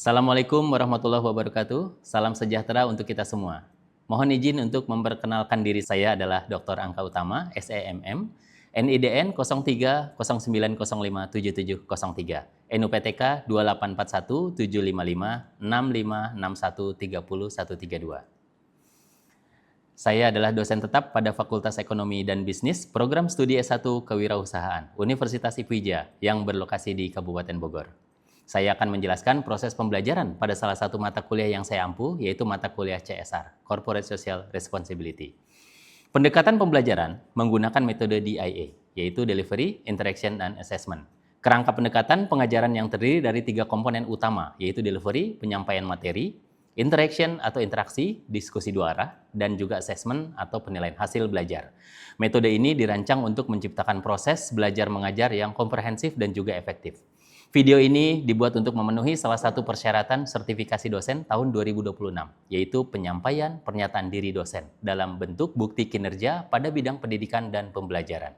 Assalamualaikum warahmatullahi wabarakatuh. Salam sejahtera untuk kita semua. Mohon izin untuk memperkenalkan diri saya adalah Dr. Angka Utama, SEMM, NIDN 0309057703, NUPTK 2841755656130132. Saya adalah dosen tetap pada Fakultas Ekonomi dan Bisnis, Program Studi S1 Kewirausahaan, Universitas IPIJA yang berlokasi di Kabupaten Bogor. Saya akan menjelaskan proses pembelajaran pada salah satu mata kuliah yang saya ampu, yaitu mata kuliah CSR, Corporate Social Responsibility. Pendekatan pembelajaran menggunakan metode DIA, yaitu Delivery, Interaction, dan Assessment. Kerangka pendekatan pengajaran yang terdiri dari 3 komponen utama, yaitu Delivery, penyampaian materi, Interaction atau interaksi, diskusi 2 arah, dan juga Assessment atau penilaian hasil belajar. Metode ini dirancang untuk menciptakan proses belajar mengajar yang komprehensif dan juga efektif. Video ini dibuat untuk memenuhi salah satu persyaratan sertifikasi dosen tahun 2026, yaitu penyampaian pernyataan diri dosen dalam bentuk bukti kinerja pada bidang pendidikan dan pembelajaran.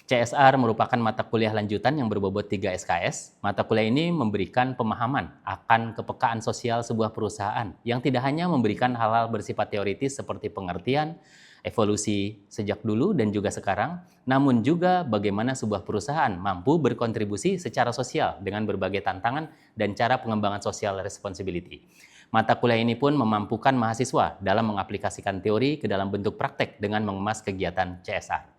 CSR merupakan mata kuliah lanjutan yang berbobot 3 SKS. Mata kuliah ini memberikan pemahaman akan kepekaan sosial sebuah perusahaan yang tidak hanya memberikan hal-hal bersifat teoritis seperti pengertian, evolusi sejak dulu dan juga sekarang, namun juga bagaimana sebuah perusahaan mampu berkontribusi secara sosial dengan berbagai tantangan dan cara pengembangan social responsibility. Mata kuliah ini pun memampukan mahasiswa dalam mengaplikasikan teori ke dalam bentuk praktek dengan mengemas kegiatan CSR.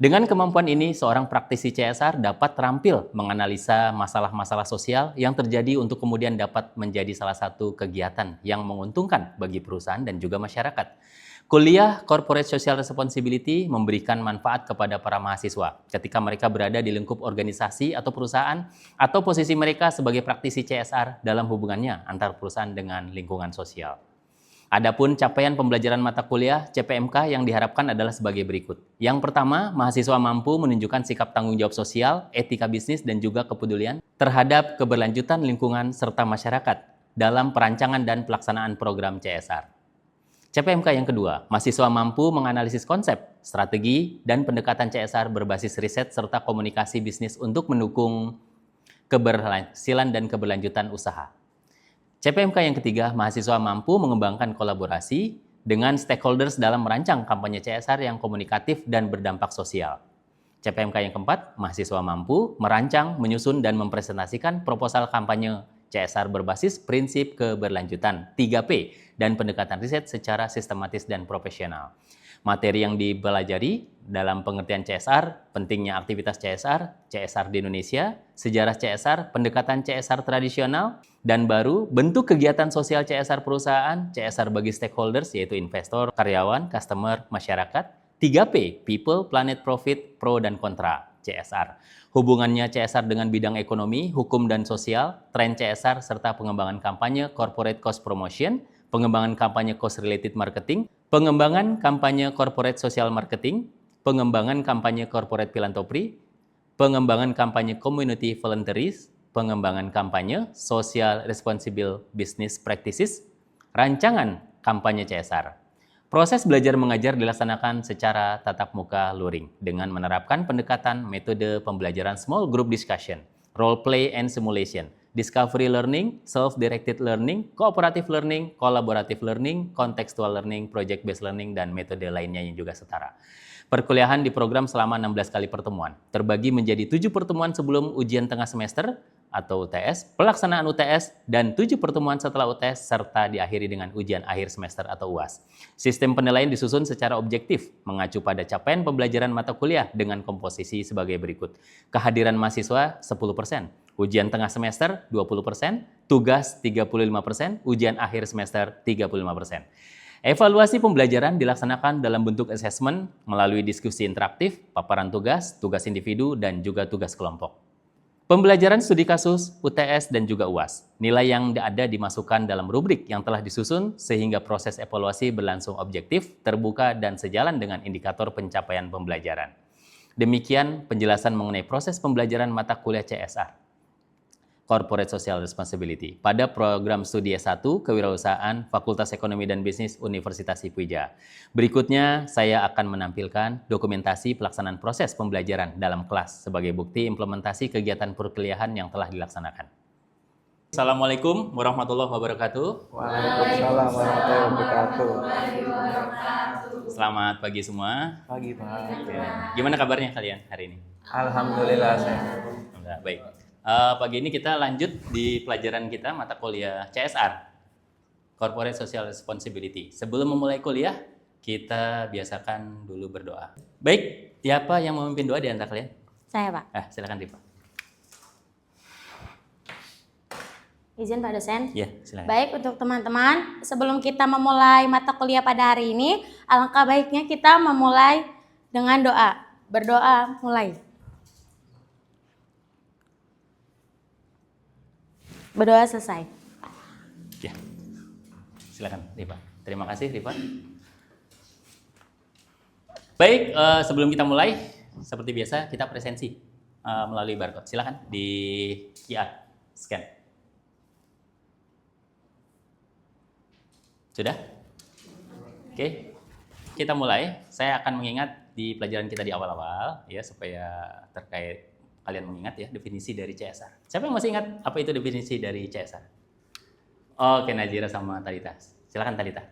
Dengan kemampuan ini, seorang praktisi CSR dapat terampil menganalisa masalah-masalah sosial yang terjadi untuk kemudian dapat menjadi salah satu kegiatan yang menguntungkan bagi perusahaan dan juga masyarakat. Kuliah Corporate Social Responsibility memberikan manfaat kepada para mahasiswa ketika mereka berada di lingkup organisasi atau perusahaan atau posisi mereka sebagai praktisi CSR dalam hubungannya antar perusahaan dengan lingkungan sosial. Adapun capaian pembelajaran mata kuliah CPMK yang diharapkan adalah sebagai berikut. Yang pertama, mahasiswa mampu menunjukkan sikap tanggung jawab sosial, etika bisnis, dan juga kepedulian terhadap keberlanjutan lingkungan serta masyarakat dalam perancangan dan pelaksanaan program CSR. CPMK yang kedua, mahasiswa mampu menganalisis konsep, strategi, dan pendekatan CSR berbasis riset serta komunikasi bisnis untuk mendukung keberhasilan dan keberlanjutan usaha. CPMK yang ketiga, mahasiswa mampu mengembangkan kolaborasi dengan stakeholders dalam merancang kampanye CSR yang komunikatif dan berdampak sosial. CPMK yang keempat, mahasiswa mampu merancang, menyusun, dan mempresentasikan proposal kampanye CSR berbasis prinsip keberlanjutan 3P dan pendekatan riset secara sistematis dan profesional. Materi yang dipelajari dalam pengertian CSR, pentingnya aktivitas CSR, CSR di Indonesia, sejarah CSR, pendekatan CSR tradisional, dan baru bentuk kegiatan sosial CSR perusahaan, CSR bagi stakeholders yaitu investor, karyawan, customer, masyarakat, 3P, People, Planet, Profit, Pro, dan Kontra, CSR. Hubungannya CSR dengan bidang ekonomi, hukum, dan sosial, tren CSR, serta pengembangan kampanye Corporate Cost Promotion, pengembangan kampanye Cost Related Marketing, pengembangan kampanye Corporate Social Marketing, pengembangan kampanye Corporate Philanthropy, pengembangan kampanye Community Volunteers, pengembangan kampanye Social Responsible Business Practices, rancangan kampanye CSR. Proses belajar mengajar dilaksanakan secara tatap muka luring dengan menerapkan pendekatan metode pembelajaran small group discussion, role play and simulation, discovery learning, self-directed learning, cooperative learning, collaborative learning, contextual learning, project-based learning, dan metode lainnya yang juga setara. Perkuliahan di program selama 16 kali pertemuan, terbagi menjadi 7 pertemuan sebelum ujian tengah semester atau UTS, pelaksanaan UTS, dan 7 pertemuan setelah UTS, serta diakhiri dengan ujian akhir semester atau UAS. Sistem penilaian disusun secara objektif, mengacu pada capaian pembelajaran mata kuliah dengan komposisi sebagai berikut. Kehadiran mahasiswa 10%, ujian tengah semester 20%, tugas 35%, ujian akhir semester 35%. Evaluasi pembelajaran dilaksanakan dalam bentuk assessment melalui diskusi interaktif, paparan tugas, tugas individu, dan juga tugas kelompok. Pembelajaran studi kasus, UTS, dan juga UAS. Nilai yang ada dimasukkan dalam rubrik yang telah disusun sehingga proses evaluasi berlangsung objektif, terbuka, dan sejalan dengan indikator pencapaian pembelajaran. Demikian penjelasan mengenai proses pembelajaran mata kuliah CSR. Corporate Social Responsibility pada program studi S1 Kewirausahaan Fakultas Ekonomi dan Bisnis Universitas Sriwijaya. Berikutnya, saya akan menampilkan dokumentasi pelaksanaan proses pembelajaran dalam kelas sebagai bukti implementasi kegiatan perkuliahan yang telah dilaksanakan. Assalamualaikum warahmatullahi wabarakatuh. Waalaikumsalam warahmatullahi wabarakatuh. Selamat pagi semua. Pagi, Pak. Gimana kabarnya kalian hari ini? Alhamdulillah sehat. Alhamdulillah, baik. Pagi ini kita lanjut di pelajaran kita mata kuliah CSR, Corporate Social Responsibility. Sebelum memulai kuliah, kita biasakan dulu berdoa. Baik, siapa yang memimpin doa di antara kalian? Saya, Pak. Silakan Rifa. Izin Pak dosen. Ya, silakan. Baik, untuk teman-teman, sebelum kita memulai mata kuliah pada hari ini, alangkah baiknya kita memulai dengan doa. Berdoa, mulai. Berdoa selesai. Ya, silakan Rifa. Terima kasih Rifa. Baik, sebelum kita mulai, seperti biasa kita presensi melalui barcode. Silakan di QR, scan. Sudah? Oke, kita mulai. Saya akan mengingat di pelajaran kita di awal-awal, ya supaya terkait kalian mengingat ya definisi dari CSR. Siapa yang masih ingat apa itu definisi dari CSR? Oke, Nazira sama Talita. Silakan Talita.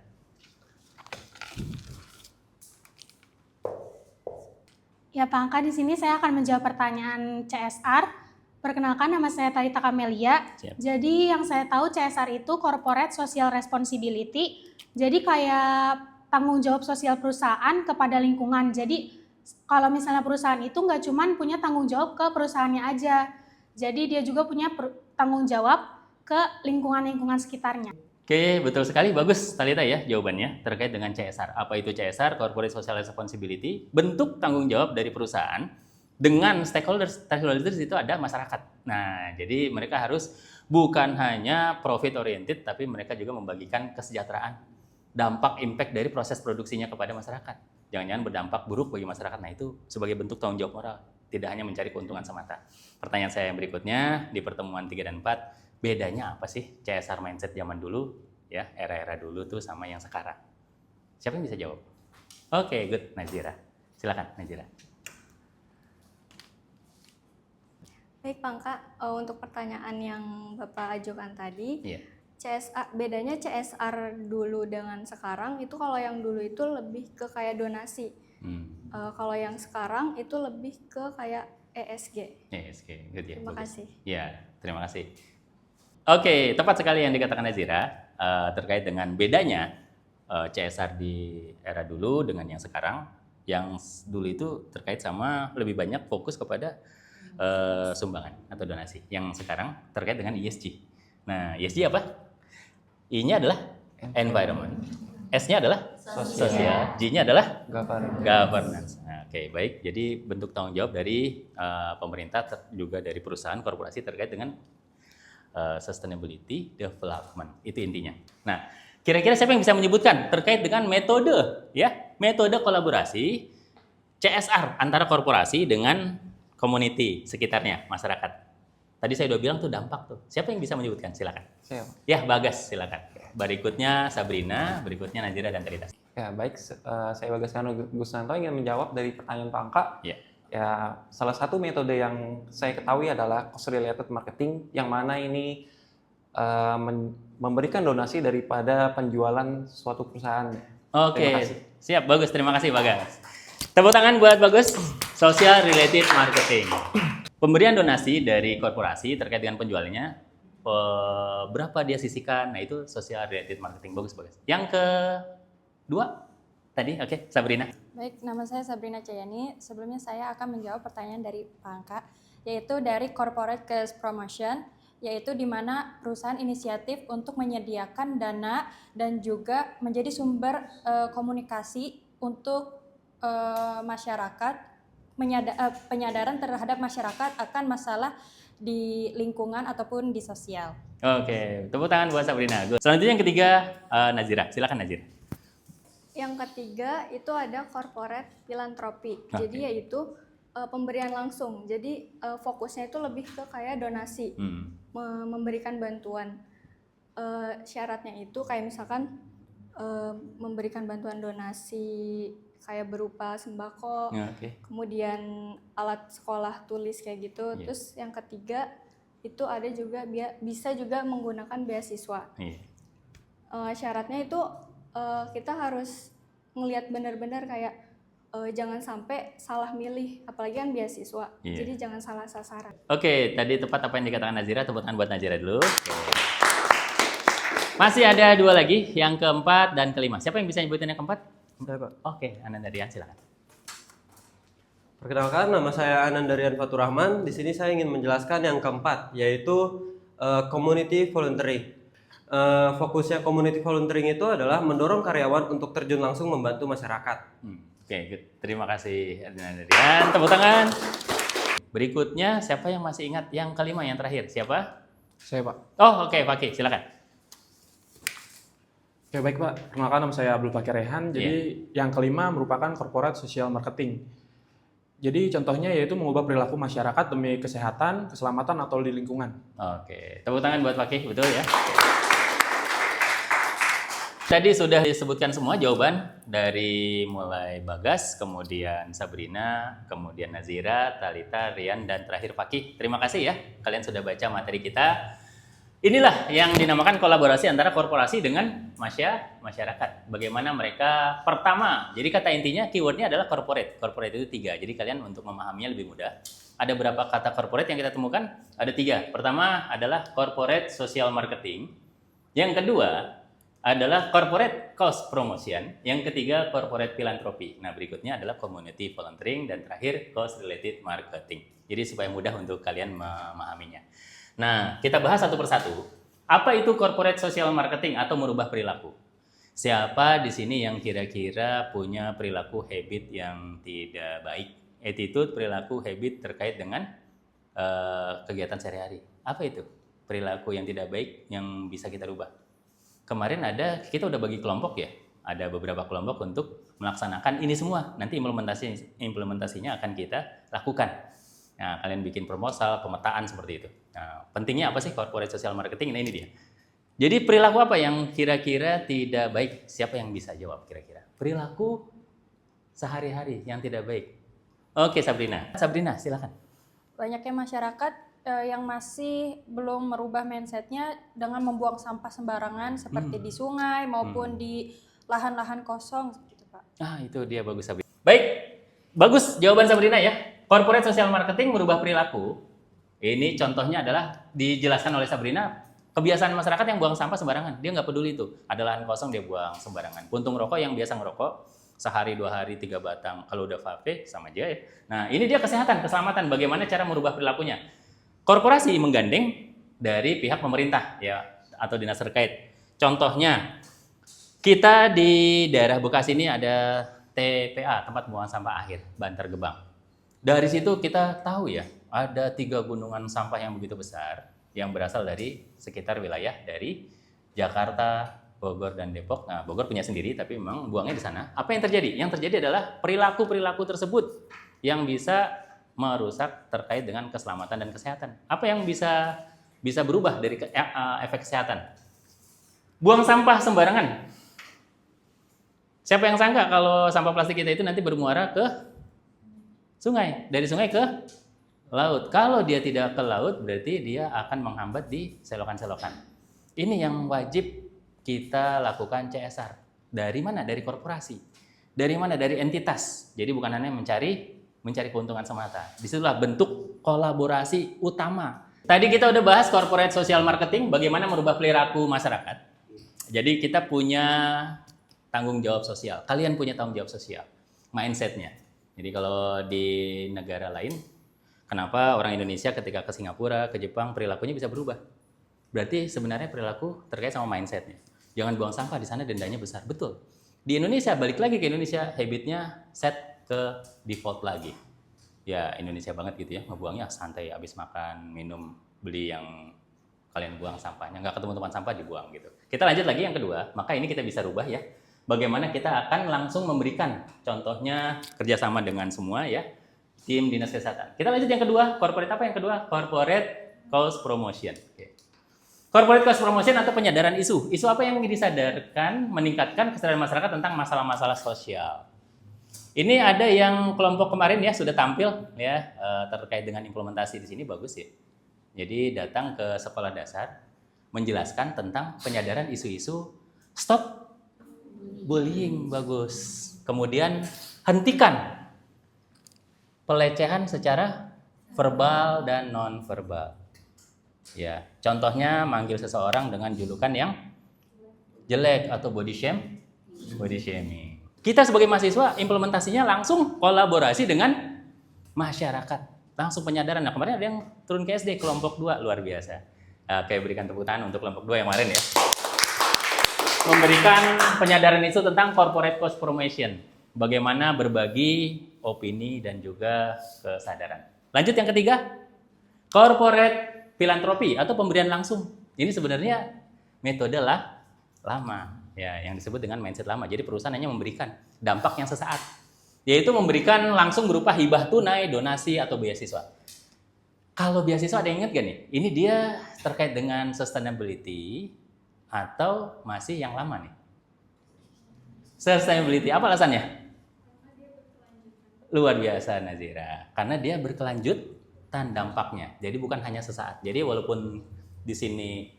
Ya Pak Angka, di sini saya akan menjawab pertanyaan CSR. Perkenalkan, nama saya Talita Kamelia. Siap. Jadi yang saya tahu CSR itu Corporate Social Responsibility. Jadi kayak tanggung jawab sosial perusahaan kepada lingkungan. Jadi kalau misalnya perusahaan itu nggak cuma punya tanggung jawab ke perusahaannya aja. Jadi dia juga punya tanggung jawab ke lingkungan-lingkungan sekitarnya. Oke, betul sekali. Bagus Talita ya jawabannya terkait dengan CSR. Apa itu CSR? Corporate Social Responsibility. Bentuk tanggung jawab dari perusahaan dengan stakeholders. Stakeholders itu ada masyarakat. Nah, jadi mereka harus bukan hanya profit oriented, tapi mereka juga membagikan kesejahteraan, dampak impact dari proses produksinya kepada masyarakat. Jangan-jangan berdampak buruk bagi masyarakat. Nah, itu sebagai bentuk tanggung jawab moral, tidak hanya mencari keuntungan semata. Pertanyaan saya yang berikutnya di pertemuan 3 dan 4, bedanya apa sih CSR mindset zaman dulu, ya, era-era dulu tuh sama yang sekarang? Siapa yang bisa jawab? Oke, good, Nazira. Silakan, Nazira. Baik, Pak Angka, untuk pertanyaan yang Bapak ajukan tadi, Iya. bedanya CSR dulu dengan sekarang itu kalau yang dulu itu lebih ke kayak donasi. Kalau yang sekarang itu lebih ke kayak ESG. ESG, good ya. Terima bagus. kasih. Ya, terima kasih. Oke, tepat sekali yang dikatakan Nazira terkait dengan bedanya CSR di era dulu dengan yang sekarang. Yang dulu itu terkait sama lebih banyak fokus kepada sumbangan atau donasi. Yang sekarang terkait dengan ESG. Nah, ESG apa? I-nya adalah environment, S-nya adalah sosial, G-nya adalah governance. Nah, oke, baik. Jadi bentuk tanggung jawab dari pemerintah juga dari perusahaan korporasi terkait dengan sustainability development. Itu intinya. Nah, kira-kira siapa yang bisa menyebutkan terkait dengan metode ya? Metode kolaborasi CSR antara korporasi dengan community sekitarnya, masyarakat. Tadi saya udah bilang tuh dampak tuh. Siapa yang bisa menyebutkan? Silakan. Saya. Ya, Bagas, silakan. Berikutnya Sabrina, berikutnya Nazira dan Talita. Ya, baik. Saya Bagas Gusnanto ingin menjawab dari pertanyaan Pak Angka. Ya. Ya, salah satu metode yang saya ketahui adalah cost related marketing, yang mana ini memberikan donasi daripada penjualan suatu perusahaan. Oke, Terima kasih. siap. Bagus, terima kasih Bagas. Tepuk tangan buat Bagus. Social related marketing. Pemberian donasi dari korporasi terkait dengan penjualannya, berapa dia sisihkan, nah itu social related marketing. Bagus. Yang kedua, tadi, oke, Sabrina. Baik, nama saya Sabrina Cayani. Sebelumnya saya akan menjawab pertanyaan dari Pak Angka, yaitu dari Corporate Cash Promotion, yaitu di mana perusahaan inisiatif untuk menyediakan dana dan juga menjadi sumber komunikasi untuk masyarakat, penyadaran terhadap masyarakat akan masalah di lingkungan ataupun di sosial. Oke, tepuk tangan buat Sabrina. Good. Selanjutnya yang ketiga, Nazira. Silakan Nazira. Yang ketiga itu ada corporate philanthropy. Oke. Jadi yaitu pemberian langsung. Jadi fokusnya itu lebih ke kayak donasi, memberikan bantuan. Syaratnya itu kayak misalkan memberikan bantuan donasi kayak berupa sembako, kemudian alat sekolah tulis kayak gitu. Terus yang ketiga itu ada juga bisa juga menggunakan beasiswa. Syaratnya itu kita harus ngelihat benar-benar kayak jangan sampai salah milih, apalagi kan beasiswa. Jadi jangan salah sasaran. Oke, tadi tepat apa yang dikatakan Nazira. Tepuk tangan buat Nazira dulu. Masih ada 2 lagi, yang keempat dan kelima. Siapa yang bisa nyebutin yang keempat? Saya, Pak. Oke, Anandarian silakan. Perkenalkan, nama saya Anandarian Faturrahman. Di sini saya ingin menjelaskan yang keempat, yaitu community volunteering. Fokusnya community volunteering itu adalah mendorong karyawan untuk terjun langsung membantu masyarakat. Oke, terima kasih Anandarian. Tepuk tangan. Berikutnya, siapa yang masih ingat yang kelima, yang terakhir? Siapa? Saya, Pak. Oh, oke, Fakih, silakan. Oke, baik, Pak. Perkenalkan, nama saya Abdul Fakir Rehan. Jadi yang kelima merupakan corporate social marketing. Jadi contohnya yaitu mengubah perilaku masyarakat demi kesehatan, keselamatan, atau di lingkungan. Oke, tepuk tangan buat Fakih, betul ya. Tadi sudah disebutkan semua jawaban dari mulai Bagas, kemudian Sabrina, kemudian Nazira, Talita, Rian, dan terakhir Fakih. Terima kasih ya, kalian sudah baca materi kita. Inilah yang dinamakan kolaborasi antara korporasi dengan masyarakat. Bagaimana mereka pertama, jadi kata intinya keywordnya adalah corporate. Corporate itu 3, jadi kalian untuk memahaminya lebih mudah. Ada berapa kata corporate yang kita temukan? Ada 3. Pertama adalah corporate social marketing. Yang kedua adalah corporate cause promotion, yang ketiga corporate philanthropy. Nah, berikutnya adalah community volunteering, dan terakhir cause related marketing. Jadi supaya mudah untuk kalian memahaminya. Nah, kita bahas satu persatu. Apa itu corporate social marketing atau merubah perilaku? Siapa di sini yang kira-kira punya perilaku habit yang tidak baik? Attitude, perilaku, habit terkait dengan kegiatan sehari-hari. Apa itu perilaku yang tidak baik yang bisa kita rubah? Kemarin kita udah bagi kelompok ya, ada beberapa kelompok untuk melaksanakan ini semua. Nanti implementasinya akan kita lakukan. Nah, kalian bikin proposal, pemetaan seperti itu. Nah, pentingnya apa sih corporate social marketing? Nah, ini dia. Jadi perilaku apa yang kira-kira tidak baik? Siapa yang bisa jawab kira-kira? Perilaku sehari-hari yang tidak baik. Oke, Sabrina. Sabrina, silakan. Banyaknya masyarakat yang masih belum merubah mindsetnya dengan membuang sampah sembarangan seperti di sungai maupun di lahan-lahan kosong gitu, Pak. Ah, itu dia, bagus Sabrina. Baik, bagus jawaban Sabrina ya. Corporate social marketing merubah perilaku. Ini contohnya adalah dijelaskan oleh Sabrina, kebiasaan masyarakat yang buang sampah sembarangan. Dia nggak peduli itu. Ada lahan kosong dia buang sembarangan. Puntung rokok yang biasa ngerokok sehari 2 hari 3 batang, kalau udah vape sama aja ya. Nah, ini dia kesehatan, keselamatan. Bagaimana cara merubah perilakunya? Korporasi menggandeng dari pihak pemerintah ya atau dinas terkait. Contohnya, kita di daerah Bekasi ini ada TPA, tempat pembuangan sampah akhir, Bantar Gebang. Dari situ kita tahu ya, ada 3 gunungan sampah yang begitu besar yang berasal dari sekitar wilayah dari Jakarta, Bogor, dan Depok. Nah, Bogor punya sendiri, tapi memang buangnya di sana. Apa yang terjadi? Yang terjadi adalah perilaku-perilaku tersebut yang bisa merusak terkait dengan keselamatan dan kesehatan. Apa yang bisa berubah dari efek kesehatan? Buang sampah sembarangan. Siapa yang sangka kalau sampah plastik kita itu nanti bermuara ke sungai, dari sungai ke laut. Kalau dia tidak ke laut, berarti dia akan menghambat di selokan-selokan. Ini yang wajib kita lakukan CSR. Dari mana? Dari korporasi. Dari mana? Dari entitas. Jadi bukan hanya mencari keuntungan semata. Disitulah bentuk kolaborasi utama. Tadi kita udah bahas corporate social marketing, bagaimana merubah perilaku masyarakat. Jadi kita punya tanggung jawab sosial. Kalian punya tanggung jawab sosial. Mindsetnya. Jadi kalau di negara lain, kenapa orang Indonesia ketika ke Singapura, ke Jepang, perilakunya bisa berubah? Berarti sebenarnya perilaku terkait sama mindsetnya. Jangan buang sampah, di sana dendanya besar. Betul. Di Indonesia, balik lagi ke Indonesia, habitnya set ke default lagi. Ya Indonesia banget gitu ya, ngebuangnya santai, habis makan, minum, beli yang kalian buang sampahnya, nggak ketemu tempat sampah dibuang gitu. Kita lanjut lagi yang kedua, maka ini kita bisa rubah ya. Bagaimana kita akan langsung memberikan, contohnya kerjasama dengan semua ya, tim dinas kesehatan. Kita lanjut yang kedua, corporate apa yang kedua? Corporate cause promotion. Oke. Corporate cause promotion atau penyadaran isu. Isu apa yang disadarkan, meningkatkan kesadaran masyarakat tentang masalah-masalah sosial. Ini ada yang kelompok kemarin ya sudah tampil ya terkait dengan implementasi di sini, bagus ya. Jadi datang ke sekolah dasar menjelaskan tentang penyadaran isu-isu stop bullying, bagus. Kemudian hentikan pelecehan secara verbal dan non verbal. Ya, contohnya manggil seseorang dengan julukan yang jelek atau body shaming. Kita sebagai mahasiswa implementasinya langsung kolaborasi dengan masyarakat, langsung penyadaran. Nah, kemarin ada yang turun ke SD kelompok 2, luar biasa. Kayak berikan tepuk tangan untuk kelompok 2 yang kemarin ya. Memberikan penyadaran itu tentang corporate cause promotion. Bagaimana berbagi opini dan juga kesadaran. Lanjut yang ketiga, corporate filantropi atau pemberian langsung. Ini sebenarnya metode lama ya, yang disebut dengan mindset lama. Jadi perusahaan hanya memberikan dampak yang sesaat, yaitu memberikan langsung berupa hibah tunai, donasi atau beasiswa. Kalau beasiswa ada yang ingat gak nih? Ini dia terkait dengan sustainability atau masih yang lama nih? Sustainability, apa alasannya? Luar biasa Nazira, karena dia berkelanjutan dampaknya. Jadi bukan hanya sesaat. Jadi walaupun di sini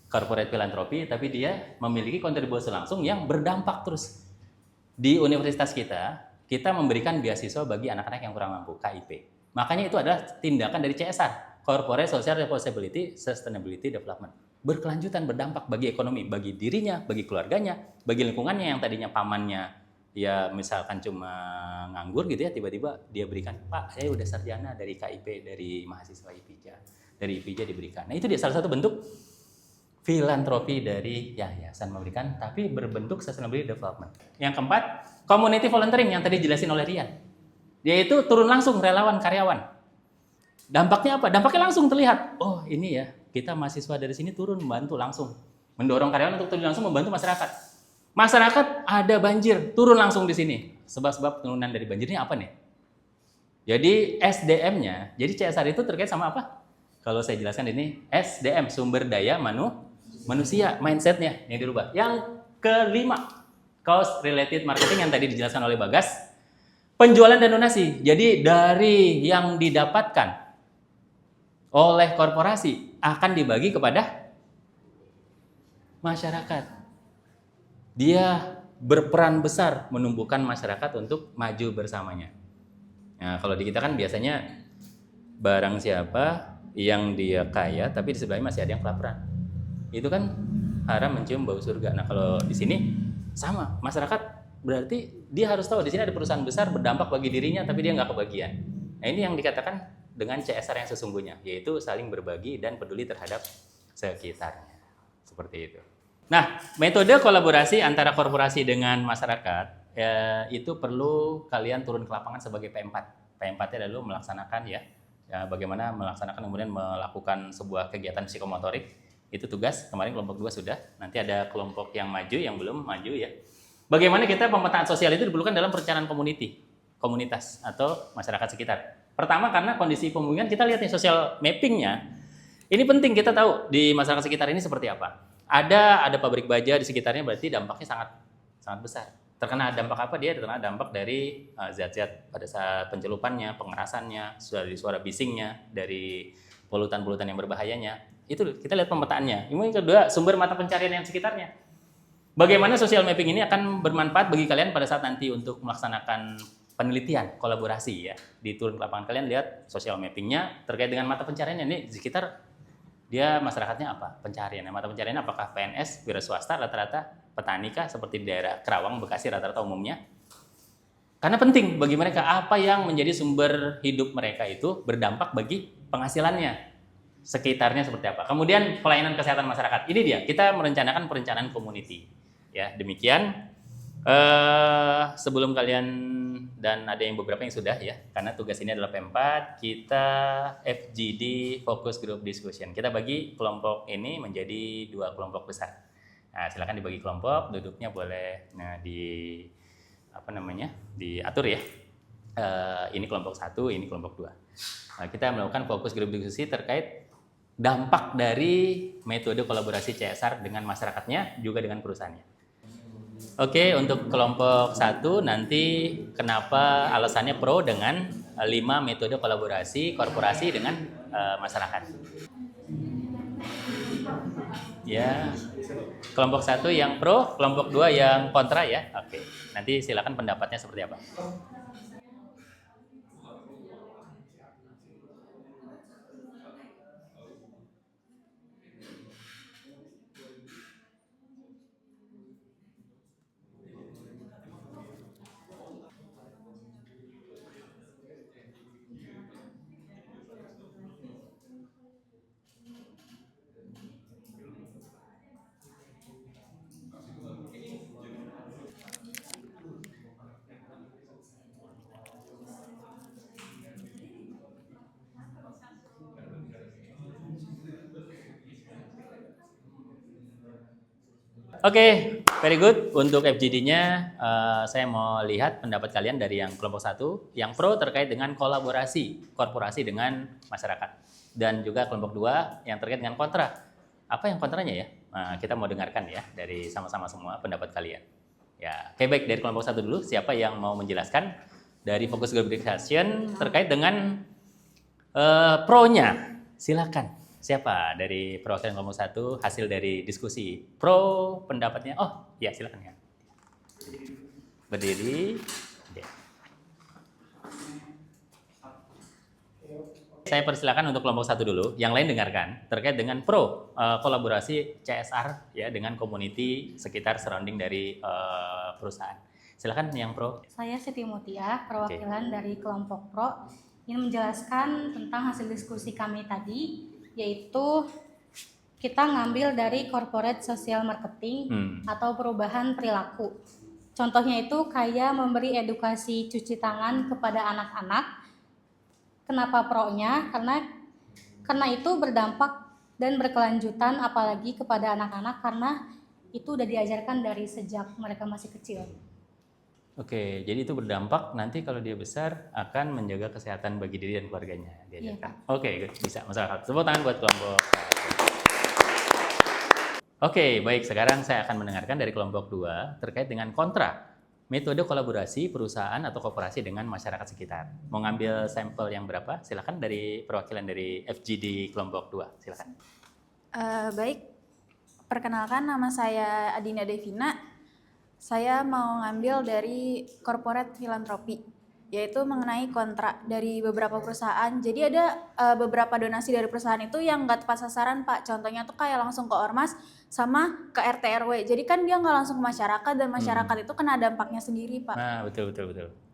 corporate philanthropy, tapi dia memiliki kontribusi langsung yang berdampak terus. Di universitas kita memberikan beasiswa bagi anak-anak yang kurang mampu, KIP. Makanya itu adalah tindakan dari CSR, Corporate Social Responsibility Sustainability Development. Berkelanjutan, berdampak bagi ekonomi, bagi dirinya, bagi keluarganya, bagi lingkungannya yang tadinya pamannya ya misalkan cuma nganggur gitu ya, tiba-tiba dia berikan, Pak, saya udah sarjana dari KIP, dari mahasiswa IPIJA, dari IPIJA diberikan. Nah itu dia salah satu bentuk filantropi dari yayasan memberikan, tapi berbentuk sustainability development. Yang keempat, community volunteering yang tadi jelasin oleh Rian, yaitu turun langsung relawan karyawan. Dampaknya apa? Dampaknya langsung terlihat. Oh ini ya, kita mahasiswa dari sini turun membantu langsung, mendorong karyawan untuk turun langsung membantu masyarakat. Masyarakat ada banjir, turun langsung di sini. Sebab-sebab penurunan dari banjirnya apa nih? Jadi SDM-nya, jadi CSR itu terkait sama apa? Kalau saya jelaskan ini, SDM, sumber daya manusia, mindset-nya yang dirubah. Yang kelima, cost related marketing yang tadi dijelaskan oleh Bagas, penjualan dan donasi. Jadi dari yang didapatkan oleh korporasi akan dibagi kepada masyarakat. Dia berperan besar menumbuhkan masyarakat untuk maju bersamanya. Nah, kalau di kita kan biasanya barang siapa yang dia kaya tapi di sebelahnya masih ada yang kelaparan. Itu kan haram mencium bau surga. Nah, kalau di sini sama, masyarakat berarti dia harus tahu di sini ada perusahaan besar berdampak bagi dirinya tapi dia nggak kebagian. Nah, ini yang dikatakan dengan CSR yang sesungguhnya, yaitu saling berbagi dan peduli terhadap sekitarnya. Seperti itu. Nah, metode kolaborasi antara korporasi dengan masyarakat itu perlu kalian turun ke lapangan sebagai P4. P4-nya lalu melaksanakan ya, bagaimana melaksanakan kemudian melakukan sebuah kegiatan psikomotorik. Itu tugas, kemarin kelompok 2 sudah. Nanti ada kelompok yang maju, yang belum maju ya. Bagaimana kita pemetaan sosial itu diperlukan dalam perencanaan komunitas atau masyarakat sekitar. Pertama karena kondisi pemukiman kita lihat nih social mapping-nya. Ini penting kita tahu di masyarakat sekitar ini seperti apa. Ada pabrik baja di sekitarnya, berarti dampaknya sangat besar. Terkena dampak apa? Dia terkena dampak dari zat-zat pada saat pencelupannya, pengerasannya, dari suara bisingnya, dari polutan-polutan yang berbahayanya. Itu kita lihat pemetaannya. Yang kedua, sumber mata pencarian yang sekitarnya. Bagaimana social mapping ini akan bermanfaat bagi kalian pada saat nanti untuk melaksanakan penelitian, kolaborasi ya. Di turun ke lapangan kalian lihat social mappingnya terkait dengan mata pencariannya. Ini di sekitar dia masyarakatnya apa? Pencarian. Mata pencarian apakah PNS, wira swasta rata-rata, petani kah seperti di daerah Kerawang, Bekasi rata-rata umumnya? Karena penting bagi mereka apa yang menjadi sumber hidup mereka itu berdampak bagi penghasilannya. Sekitarnya seperti apa. Kemudian pelayanan kesehatan masyarakat. Ini dia, kita merencanakan perencanaan community. Ya, demikian. Sebelum kalian, dan ada yang beberapa yang sudah ya, karena tugas ini adalah P4, kita FGD Focus Group Discussion. Kita bagi kelompok ini menjadi 2 kelompok besar. Nah, silakan dibagi kelompok, duduknya boleh diatur ya. Ini kelompok 1, ini kelompok 2. Nah, kita melakukan fokus grup diskusi terkait dampak dari metode kolaborasi CSR dengan masyarakatnya, juga dengan perusahaannya. Oke, untuk kelompok 1 nanti kenapa alasannya pro dengan 5 metode kolaborasi korporasi dengan masyarakat. Ya, kelompok 1 yang pro, kelompok 2 yang kontra ya. Oke, nanti silakan pendapatnya seperti apa. Oke, very good. Untuk FGD-nya, saya mau lihat pendapat kalian dari yang kelompok 1, yang pro terkait dengan kolaborasi korporasi dengan masyarakat. Dan juga kelompok 2 yang terkait dengan kontra. Apa yang kontranya ya? Nah, kita mau dengarkan ya dari sama-sama semua pendapat kalian. Ya, oke, baik, dari kelompok 1 dulu. Siapa yang mau menjelaskan dari focus group discussion terkait dengan pro-nya? Silakan. Siapa dari perwakilan kelompok 1 hasil dari diskusi pro pendapatnya? Oh, ya silakan ya. Berdiri. Ya. Saya persilakan untuk kelompok 1 dulu. Yang lain dengarkan terkait dengan pro kolaborasi CSR ya dengan community sekitar surrounding dari perusahaan. Silakan yang pro. Saya Siti Mutia, perwakilan dari kelompok pro, ingin menjelaskan tentang hasil diskusi kami tadi, yaitu kita ngambil dari corporate social marketing atau perubahan perilaku. Contohnya itu kayak memberi edukasi cuci tangan kepada anak-anak. Kenapa pro-nya? Karena itu berdampak dan berkelanjutan apalagi kepada anak-anak karena itu udah diajarkan dari sejak mereka masih kecil. Oke, jadi itu berdampak nanti kalau dia besar akan menjaga kesehatan bagi diri dan keluarganya. Diajarkan. Iya. Oke, bisa. Masalah. Tepuk tangan buat kelompok. Oke, baik. Sekarang saya akan mendengarkan dari kelompok 2 terkait dengan kontra metode kolaborasi perusahaan atau koperasi dengan masyarakat sekitar. Mau ngambil sampel yang berapa? Silakan dari perwakilan dari FGD kelompok 2. Silakan. Baik, perkenalkan nama saya Adina Devina. Saya mau ngambil dari corporate philanthropy, yaitu mengenai kontra dari beberapa perusahaan. Jadi ada beberapa donasi dari perusahaan itu yang nggak tepat sasaran, Pak. Contohnya tuh kayak langsung ke ormas sama ke RT RW. Jadi kan dia nggak langsung ke masyarakat dan masyarakat itu kena dampaknya sendiri, Pak. Nah, betul.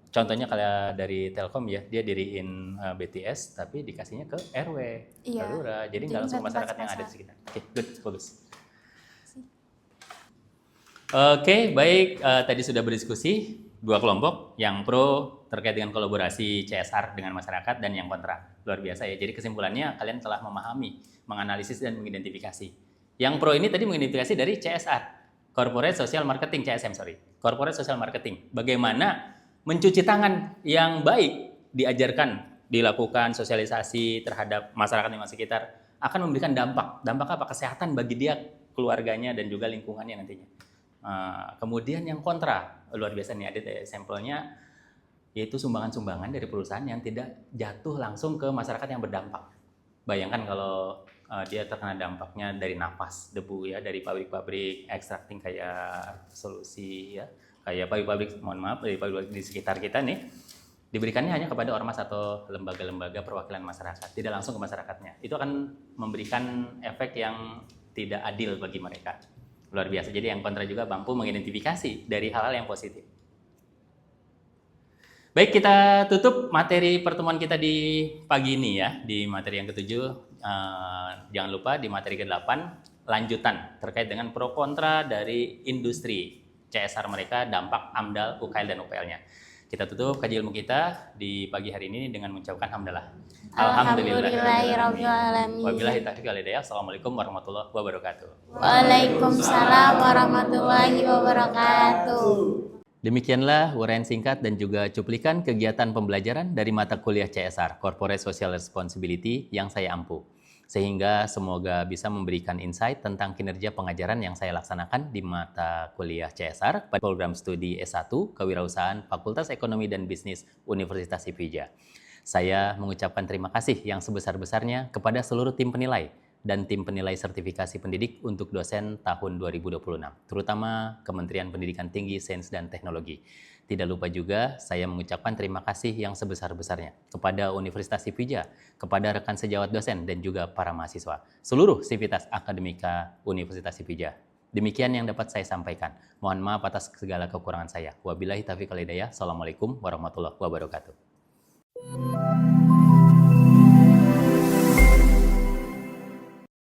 Contohnya kayak dari Telkom ya, dia diriin BTS tapi dikasihnya ke RW, ke lurah. Jadi nggak langsung ke masyarakat yang ada di sekitar. Oke, good, bagus. Oke, baik. Tadi sudah berdiskusi 2 kelompok, yang pro terkait dengan kolaborasi CSR dengan masyarakat dan yang kontra. Luar biasa ya. Jadi kesimpulannya kalian telah memahami, menganalisis dan mengidentifikasi. Yang pro ini tadi mengidentifikasi dari CSR, Corporate Social Marketing, CSM sorry. Corporate Social Marketing. Bagaimana mencuci tangan yang baik diajarkan, dilakukan sosialisasi terhadap masyarakat yang sekitar akan memberikan dampak. Dampak apa? Kesehatan bagi dia, keluarganya dan juga lingkungannya nantinya. Kemudian yang kontra, luar biasa nih, ada sampelnya, yaitu sumbangan-sumbangan dari perusahaan yang tidak jatuh langsung ke masyarakat yang berdampak. Bayangkan kalau dia terkena dampaknya dari napas, debu ya, dari pabrik-pabrik extracting kayak solusi ya, kayak pabrik-pabrik, mohon maaf, dari pabrik di sekitar kita nih, diberikannya hanya kepada ormas atau lembaga-lembaga perwakilan masyarakat, tidak langsung ke masyarakatnya. Itu akan memberikan efek yang tidak adil bagi mereka. Luar biasa. Jadi yang kontra juga mampu mengidentifikasi dari hal-hal yang positif. Baik, kita tutup materi pertemuan kita di pagi ini ya, di materi yang ke-7. Jangan lupa di materi ke-8 lanjutan terkait dengan pro kontra dari industri CSR mereka, dampak AMDAL, UKL dan UPL-nya. Kita tutup kaji ilmu kita di pagi hari ini dengan mengucapkan hamdalah. Alhamdulillahirrahmanirrahim. Wabillahi taufiq wal hidayah. Assalamualaikum warahmatullahi wabarakatuh. Waalaikumsalam warahmatullahi wabarakatuh. Demikianlah uraian singkat dan juga cuplikan kegiatan pembelajaran dari mata kuliah CSR, Corporate Social Responsibility, yang saya ampu. Sehingga semoga bisa memberikan insight tentang kinerja pengajaran yang saya laksanakan di mata kuliah CSR pada program studi S1 Kewirausahaan Fakultas Ekonomi dan Bisnis Universitas Sriwijaya. Saya mengucapkan terima kasih yang sebesar-besarnya kepada seluruh tim penilai dan tim penilai sertifikasi pendidik untuk dosen tahun 2026, terutama Kementerian Pendidikan Tinggi, Sains, dan Teknologi. Tidak lupa juga saya mengucapkan terima kasih yang sebesar-besarnya kepada Universitas Sriwijaya, kepada rekan sejawat dosen, dan juga para mahasiswa, seluruh sivitas akademika Universitas Sriwijaya. Demikian yang dapat saya sampaikan. Mohon maaf atas segala kekurangan saya. Wabillahi taufiq wal hidayah. Assalamualaikum warahmatullahi wabarakatuh.